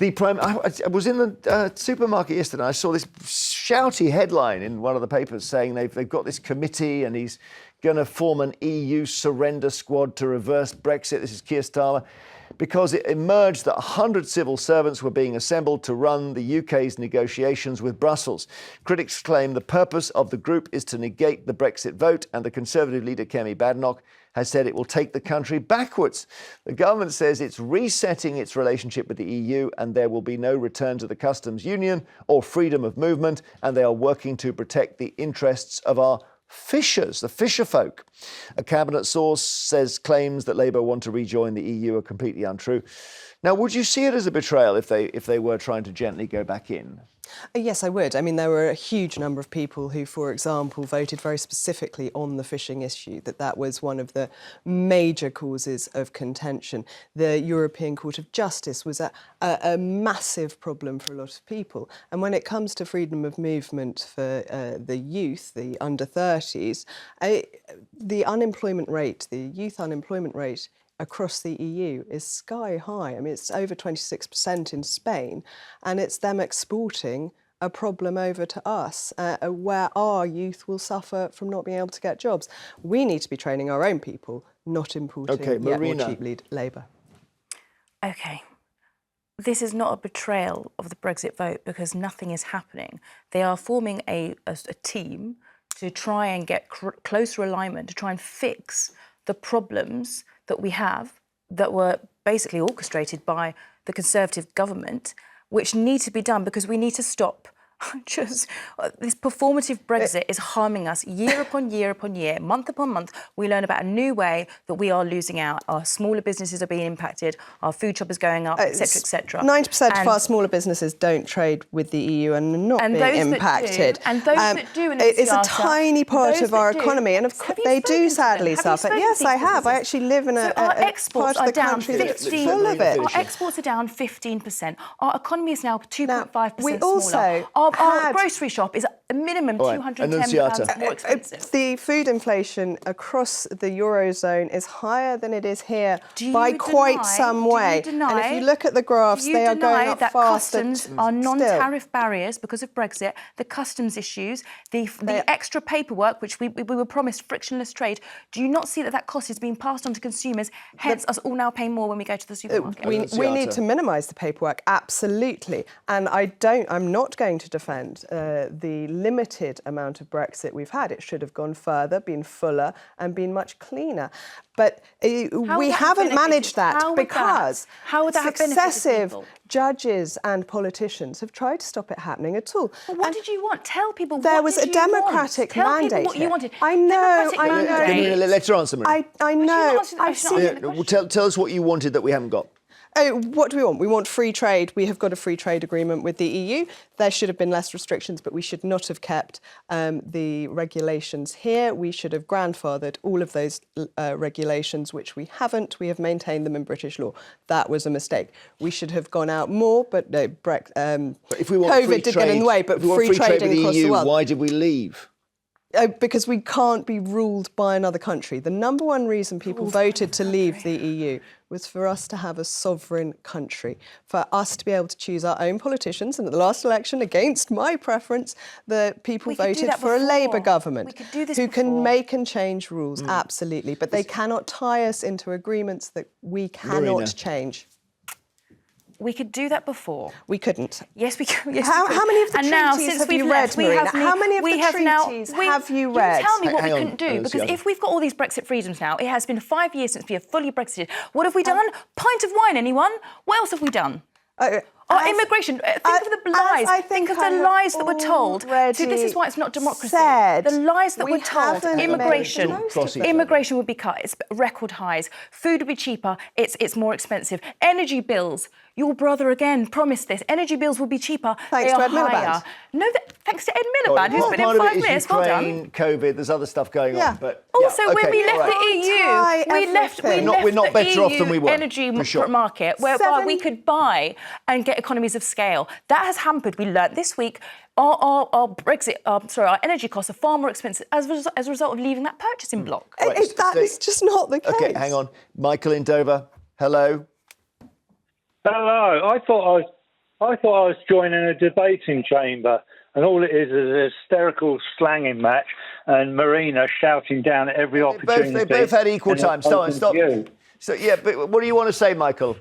I was in the supermarket yesterday. I saw this shouty headline in one of the papers saying they've got this committee and he's going to form an EU surrender squad to reverse Brexit. This is Keir Starmer. Because it emerged that 100 civil servants were being assembled to run the UK's negotiations with Brussels. Critics claim the purpose of the group is to negate the Brexit vote, and the Conservative leader Kemi Badenoch has said it will take the country backwards. The government says it's resetting its relationship with the EU and there will be no return to the customs union or freedom of movement, and they are working to protect the interests of our fishers, the fisher folk. A cabinet source says claims that Labour want to rejoin the EU are completely untrue. Now, would you see it as a betrayal if they were trying to gently go back in? Yes, I would. I mean, there were a huge number of people who, for example, voted very specifically on the fishing issue, that was one of the major causes of contention. The European Court of Justice was a massive problem for a lot of people. And when it comes to freedom of movement for the youth, the under-30s, the unemployment rate, the youth unemployment rate across the EU is sky high. I mean, it's over 26% in Spain, and it's them exporting a problem over to us, where our youth will suffer from not being able to get jobs. We need to be training our own people, not importing yet more cheap labour. OK. This is not a betrayal of the Brexit vote because nothing is happening. They are forming a team to try and get closer alignment, to try and fix the problems that we have that were basically orchestrated by the Conservative government, which need to be done because we need to stop just this performative Brexit is harming us year upon year upon year, month upon month. We learn about a new way that we are losing out. Our smaller businesses are being impacted, our food shop is going up, etc., etc. 90% of our smaller businesses don't trade with the EU and are not being impacted. And those that do, it's a tiny part of our economy, and of course they do sadly suffer. Yes, I have. I actually live in a part of the country that's full of it. Our exports are down 15%. Our economy is now 2.5% we smaller. also Our grocery shop is a minimum £210 more expensive. The food inflation across the Eurozone is higher than it is here by quite some way. And if you look at the graphs, they are going up faster. Customs are non-tariff barriers because of Brexit, the customs issues, the extra paperwork, which we were promised frictionless trade. Do you not see that cost is being passed on to consumers, hence us all now paying more when we go to the supermarket? We need to minimise the paperwork, absolutely. And I'm not going to defend the limited amount of Brexit we've had. It should have gone further, been fuller and been much cleaner. But we haven't managed that because successive judges and politicians have tried to stop it happening at all. But what did you want? Tell people what there was a democratic mandate. Tell people what you wanted. I know. Let her answer, Marina. I know. Tell us what you wanted that we haven't got. Oh, what do we want? We want free trade. We have got a free trade agreement with the EU. There should have been less restrictions, but we should not have kept the regulations here. We should have grandfathered all of those regulations, which we haven't. We have maintained them in British law. That was a mistake. We should have gone out more, but no, but if we want COVID did get in the way, but free trading across the world. Why did we leave? Because we can't be ruled by another country. The number one reason people voted to leave the EU was for us to have a sovereign country, for us to be able to choose our own politicians. And at the last election, against my preference, the people voted for a Labour government who can make and change rules, absolutely. But they cannot tie us into agreements that we cannot change. We could do that before. We couldn't. Yes, we could. Yes, how many of the treaties have you read, Marina? How many of the treaties have you read? You tell me what we couldn't do, because if we've got all these Brexit freedoms now, it has been 5 years since we have fully Brexited. What have we done? Pint of wine, anyone? What else have we done? Our immigration. Think of the lies. Think of the lies that were told. See, this is why it's not democracy. The lies that were told. Immigration would be cut. It's record highs. Food would be cheaper. It's more expensive. Energy bills. Your brother again promised this. Energy bills will be cheaper. Thanks to Ed Miliband. No, thanks to Ed Miliband, who's been in 5 minutes. Well done. COVID. There's other stuff going on. But also, when we left the EU, we left the EU energy market whereby we could buy and get economies of scale. That has hampered. We learnt this week our energy costs are far more expensive as a result of leaving that purchasing block. That is just not the case. OK, hang on. Michael in Dover, hello. Hello. I thought I thought I was joining a debating chamber, and all it is a hysterical slanging match, and Marina shouting down at every opportunity. They both had equal time. Stop. View. So, yeah, but what do you want to say, Michael?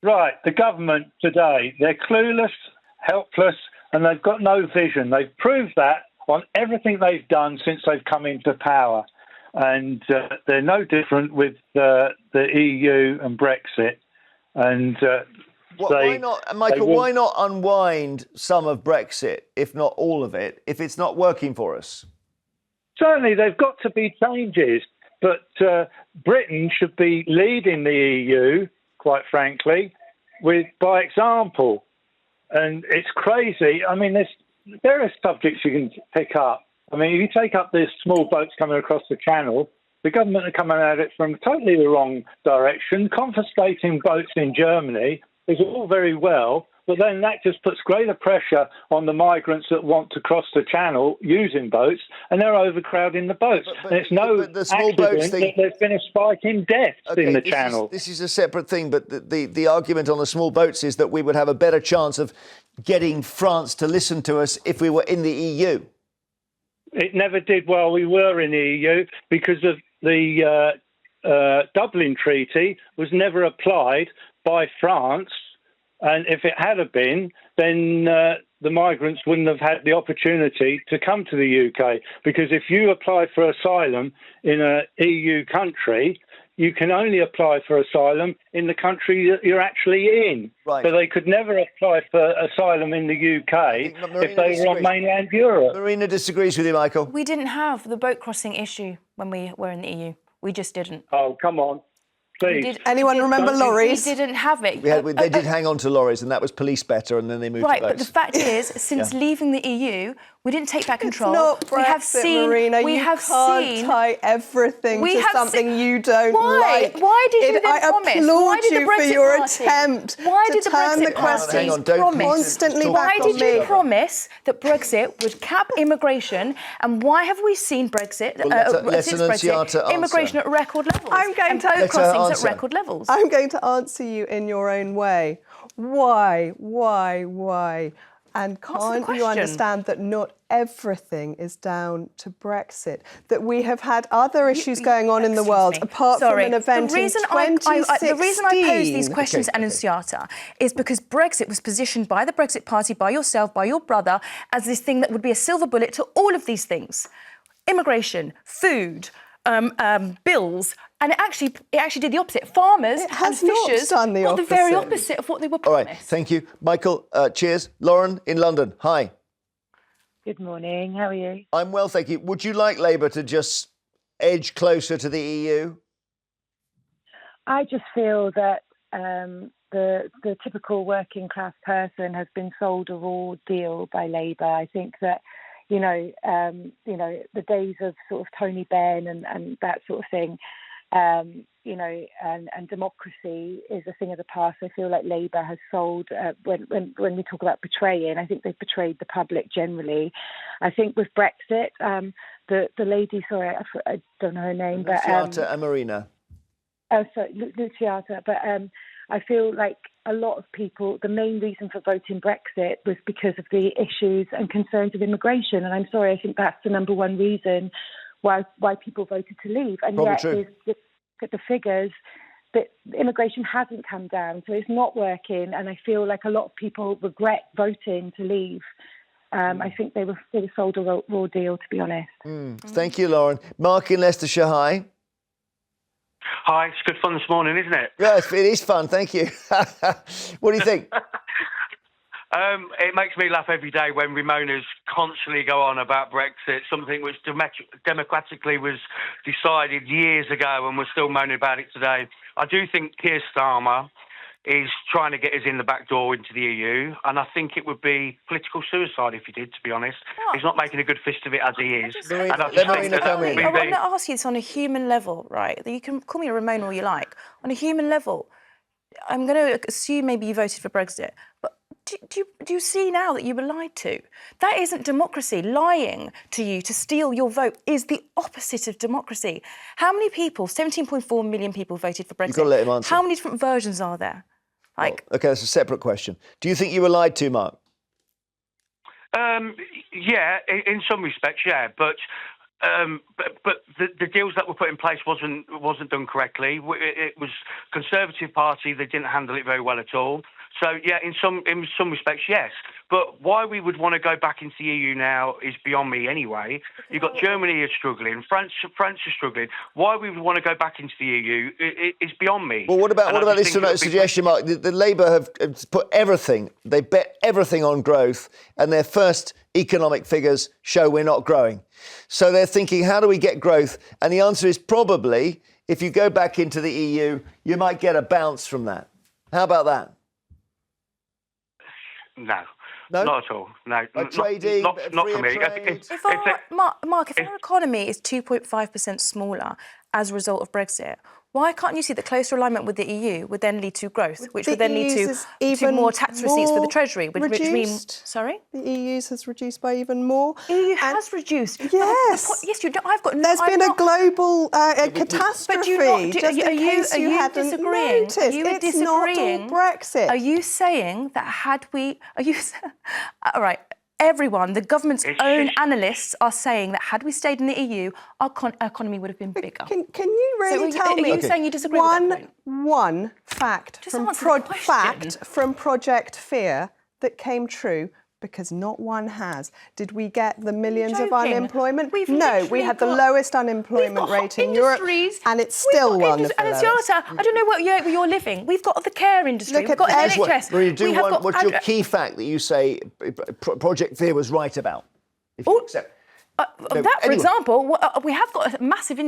Right, the government today, they're clueless, helpless, and they've got no vision. They've proved that on everything they've done since they've come into power. And they're no different with the EU and Brexit. And why not, Michael, why not unwind some of Brexit, if not all of it, if it's not working for us? Certainly, there've got to be changes. But Britain should be leading the EU, quite frankly, by example. And it's crazy. I mean, there are subjects you can pick up. I mean, if you take up these small boats coming across the channel, the government are coming at it from totally the wrong direction. Confiscating boats in Germany is all very well, but then that just puts greater pressure on the migrants that want to cross the channel using boats, and they're overcrowding the boats. But and it's no the small boats thing, there's been a spike in deaths in the channel. This is a separate thing, but the argument on the small boats is that we would have a better chance of getting France to listen to us if we were in the EU. It never did while we were in the EU because of the Dublin Treaty was never applied by France. And if it had been, then the migrants wouldn't have had the opportunity to come to the UK. Because if you apply for asylum in an EU country, you can only apply for asylum in the country that you're actually in. Right. So they could never apply for asylum in the UK if they were on mainland Europe. Marina disagrees with you, Michael. We didn't have the boat crossing issue when we were in the EU. We just didn't. Oh, come on. Please. Anyone remember lorries? We didn't have it. They did hang on to lorries, and that was police better, and then they moved to boats. Right, but the fact is, since leaving the EU, we didn't take back control. It's not Brexit, we have seen, Marina. We you have can't seen, tie everything to something you don't like. Why did you then promise? I applaud Why did you the for Brexit your Party? attempt Why did to the turn Brexit the question constantly back Why on did me. you promise that Brexit would cap immigration? And why have we seen Brexit, since Brexit, immigration at record levels? I'm going to boat crossings at record levels. I'm going to answer you in your own way. Why? And can't you understand that not everything is down to Brexit? That we have had other issues going on in the world, apart from an event in 2016. The reason I pose these questions, Annunziata, is because Brexit was positioned by the Brexit Party, by yourself, by your brother, as this thing that would be a silver bullet to all of these things. Immigration, food, bills, and it actually did the opposite. Farmers and fishers got the very opposite of what they were promised. All right, thank you. Michael, cheers. Lauren in London, hi. Good morning, how are you? I'm well, thank you. Would you like Labour to just edge closer to the EU? I just feel that the typical working class person has been sold a raw deal by Labour. I think that the days of sort of Tony Benn and that sort of thing, and democracy is a thing of the past. I feel like Labour has sold, when we talk about betraying, I think they've betrayed the public generally. I think with Brexit, the lady, sorry, I don't know her name, but... Annunziata and Marina. Oh, sorry, Annunziata, but I feel like a lot of people, the main reason for voting Brexit was because of the issues and concerns of immigration. And I'm sorry, I think that's the number one reason why people voted to leave. And probably yet, true. Look at the figures, that immigration hasn't come down. So it's not working. And I feel like a lot of people regret voting to leave. I think they were sold a raw deal, to be honest. Thank you, Lauren. Mark in Leicestershire, hi. Hi, it's good fun this morning, isn't it? Yes, it is fun, thank you. What do you think? It makes me laugh every day when Ramonas constantly go on about Brexit, something which democratically was decided years ago and we're still moaning about it today. I do think Keir Starmer is trying to get us in the back door into the EU, and I think it would be political suicide if he did, to be honest. He's not making a good fist of it as he is. Marina, and I just think Marina, come in. I want to ask you this on a human level, right? You can call me a Ramona all you like. On a human level, I'm going to assume maybe you voted for Brexit, but do you see now that you were lied to? That isn't democracy. Lying to you to steal your vote is the opposite of democracy. How many people, 17.4 million people voted for Brexit? You've got to let him answer. How many different versions are there? Like, okay, that's a separate question. Do you think you were lied to, Mark? Yeah, in some respects, yeah, but the deals that were put in place wasn't done correctly. It was Conservative Party; they didn't handle it very well at all. So yeah, in some respects, yes. But why we would want to go back into the EU now is beyond me. Anyway, you've got Germany is struggling, France is struggling. Why we would want to go back into the EU is beyond me. Well, what about this suggestion, Mark? The Labour have put everything. They bet everything on growth, and their first economic figures show we're not growing. So they're thinking, how do we get growth? And the answer is probably, if you go back into the EU, you might get a bounce from that. How about that? No, no, not at all. No, trading, not for me. Mark, if our economy is 2.5% smaller as a result of Brexit, why can't you see that closer alignment with the EU would then lead to growth, which would then lead to more tax receipts for the Treasury, which means... Sorry? The EU's has reduced by even more. EU has reduced. Yes. Yes, you don't. I've got... There's been a global catastrophe. But Are you disagreeing? Noticed. Are you it's disagreeing? Not all Brexit. Are you saying that had we... All right. Everyone, the government's own analysts are saying that had we stayed in the EU, our economy would have been bigger. Can you really tell me? Are you saying you disagree with that point? One fact from Project Fear that came true, because not one has. Did we get the millions of unemployment? No, we had the lowest unemployment rate in Europe, and it's still one of the lowest. Annunziata, I don't know where you're living. We've got the care industry, we've got NHS. Marina, what's your key fact that you say Project Fear was right about? If you accept. For example, we have got a massive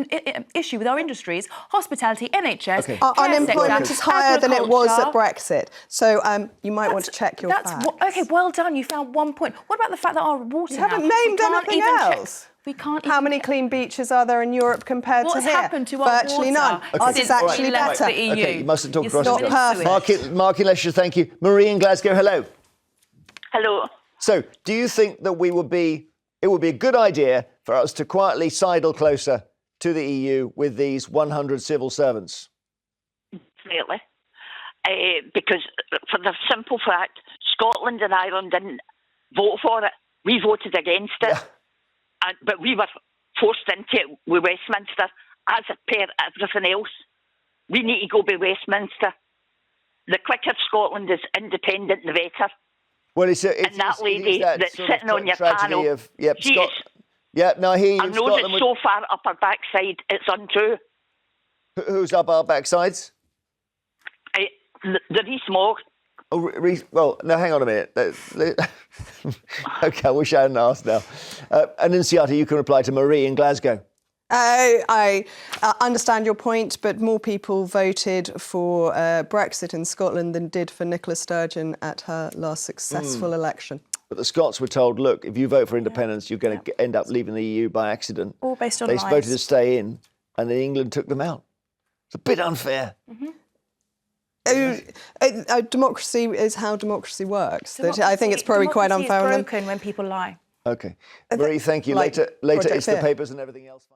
issue with our industries, hospitality, NHS, Our unemployment is higher than it was at Brexit. So you might want to check your facts. Okay, well done. You found 1 point. What about the fact that our water You haven't named anything else. We can't. How many clean beaches are there in Europe compared to here? What's happened to our Virtually water none. Ours is actually better. Okay, you mustn't talk across not perfect. Mark in Leicestershire, thank you. Marie in Glasgow, hello. Hello. So, do you think that it would be a good idea for us to quietly sidle closer to the EU with these 100 civil servants? Really? Because for the simple fact, Scotland and Ireland didn't vote for it. We voted against it. Yeah. But we were forced into it with Westminster, as per everything else. We need to go by Westminster. The quicker Scotland is independent, the better. Well, it's and that lady that's sitting on your panel, I know Scotland it's so far up her backside, it's untrue. Who's up our backsides? The Rees-Mogg. Oh, well, no, hang on a minute. Okay, I wish I hadn't asked now. Annunziata, you can reply to Marie in Glasgow. I understand your point, but more people voted for Brexit in Scotland than did for Nicola Sturgeon at her last successful election. But the Scots were told, look, if you vote for independence, you're going to end up leaving the EU by accident. All based on They lies. voted to stay in, and then England took them out. It's a bit unfair. Democracy is how democracy works. I think it's probably quite unfair on them. Democracy is broken when people lie. OK. Marie, thank you. Like Later it's the Fear. papers and everything else.